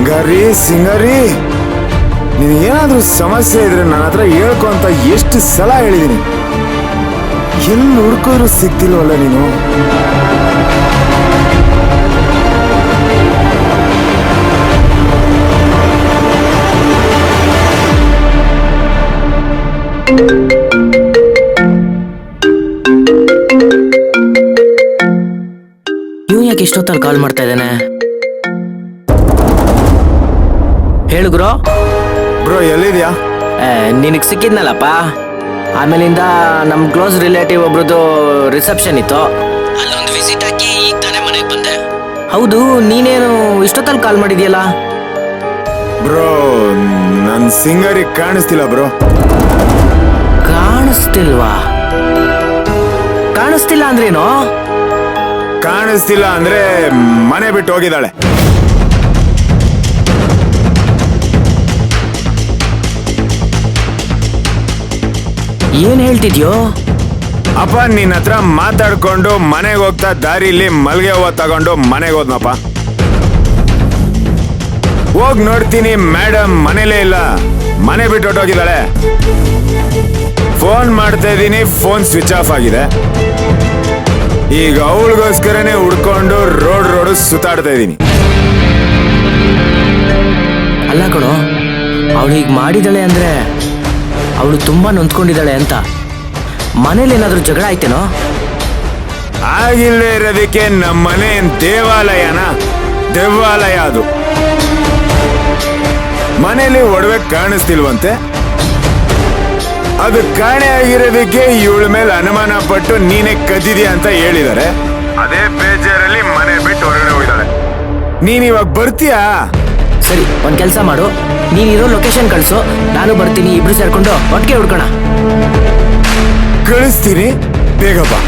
ಸಿಂಗಾರಿ, ನೀನು ಏನಾದ್ರೂ ಸಮಸ್ಯೆ ಇದ್ರೆ ನನ್ನ ಹತ್ರ ಹೇಳ್ಕೊ ಅಂತ ಎಷ್ಟು ಸಲ ಹೇಳಿದೀನಿ. ಎಲ್ಲಿ ಹುಡ್ಕೋದ್ರು ಸಿಗ್ತಿಲ್ವಲ್ಲ ನೀನು. ಇವ್ ಯಾಕೆ ಇಷ್ಟೊತ್ತಲ್ಲಿ ಕಾಲ್ ಮಾಡ್ತಾ ಇದ್ದಾನೆ? ಹೇಳು ಗುರು. ಬ್ರೋ ಎಲ್ಲಿದ್ಯಾ? ನಿನಗೆ ಸಿಕ್ಕಿದ್ನಲ್ಲಪ್ಪ, ಆಮೇಲಿಂದ ನಮ್ಮ ಕ್ಲೋಸ್ ರಿಲೇಟಿವ್ ಒಬ್ರದ್ದು ರಿಸೆಪ್ಷನ್ ಇತ್ತು, ಅಲ್ಲೊಂದು ವಿಸಿಟ್ ಹಾಕಿ ಈಗ ತಾನೇ ಮನೆಗೆ ಬಂದೆ. ಹೌದು, ನೀನೇನು ಇಷ್ಟೊತ್ತಲ್ಲಿ ಕಾಲ್ ಮಾಡಿದ್ಯಲ್ಲ? ಬ್ರೋ ನನ್ ಸಿಂಗಾರಿ ಕಾಣಿಸ್ತಿಲ್ಲ ಬ್ರೋ. ಕಾಣಿಸ್ತಿಲ್ವಾ? ಕಾಣಿಸ್ತಿಲ್ಲ ಅಂದ್ರೇನು? ಕಾಣಿಸ್ತಿಲ್ಲ ಅಂದ್ರೆ ಮನೆ ಬಿಟ್ಟು ಹೋಗಿದ್ದಾಳೆ. ಏನ್ ಹೇಳ್ತಿದ್ಯೋ? ಅಪ್ಪ ನಿನ್ನ ಹತ್ರ ಮಾತಾಡ್ಕೊಂಡು ಮನೆಗೆ ಹೋಗ್ತಾ ದಾರಿಲಿ ಮಲ್ಗೆ ಹೂವ ತಗೊಂಡು ಮನೆಗೆ ಹೋದ್ನಪ್ಪ. ಹೋಗ್ ನೋಡ್ತೀನಿ ಮೇಡಮ್ ಮನೇಲೇ ಇಲ್ಲ, ಮನೆ ಬಿಟ್ಟು ಹೊಟ್ಟೋಗಿದ್ದಾಳೆ. ಫೋನ್ ಮಾಡ್ತಾ ಇದೀನಿ, ಫೋನ್ ಸ್ವಿಚ್ ಆಫ್ ಆಗಿದೆ. ಈಗ ಅವಳಿಗೋಸ್ಕರನೇ ಹುಡ್ಕೊಂಡು ರೋಡ್ ಸುತ್ತಾಡ್ತಾ ಇದೀನಿ. ಅಲ್ಲ ಕಣೋ, ಅವಳು ಈಗ ಮಾಡಿದಾಳೆ ಅಂದ್ರೆ ಅವಳು ತುಂಬಾ ನೊಂದ್ಕೊಂಡಿದ್ದಾಳೆ ಅಂತ. ಮನೇಲಿ ಏನಾದ್ರೂ ಜಗಳ ಆಯ್ತೇನೋ? ಆಗಿಲ್ಲದೆ ಇರೋದಕ್ಕೆ ನಮ್ಮ ಮನೆ ದೇವಾಲಯನ? ದೇವಾಲಯ ಅದು. ಮನೇಲಿ ಒಡವೆ ಕಾಣಿಸ್ತಿಲ್ವಂತೆ, ಅದು ಕಾಣೆ ಆಗಿರೋದಕ್ಕೆ ಇವಳ ಮೇಲೆ ಅನುಮಾನ ಪಟ್ಟು ನೀನೇ ಕದ್ದಿದ್ಯಾ ಅಂತ ಹೇಳಿದ್ದಾರೆ. ಅದೇ ಬೇಜಾರಲ್ಲಿ ಮನೆ ಬಿಟ್ಟು ಹೊರಗಡೆ ಹೋಗಿದ್ದಾಳೆ. ನೀನ್ ಇವಾಗ ಬರ್ತೀಯಾ? ಸರಿ, ಒಂದ್ ಕೆಲ್ಸ ಮಾಡು, ನೀನಿರೋ ಲೊಕೇಶನ್ ಕಳ್ಸು, ನಾನು ಬರ್ತೀನಿ, ಇಬ್ರು ಸೇರ್ಕೊಂಡು ಒಟ್ಟಿಗೆ ಹುಡ್ಕೋಣ. ಕಳಿಸ್ತೀನಿ, ಬೇಗ ಬಾ.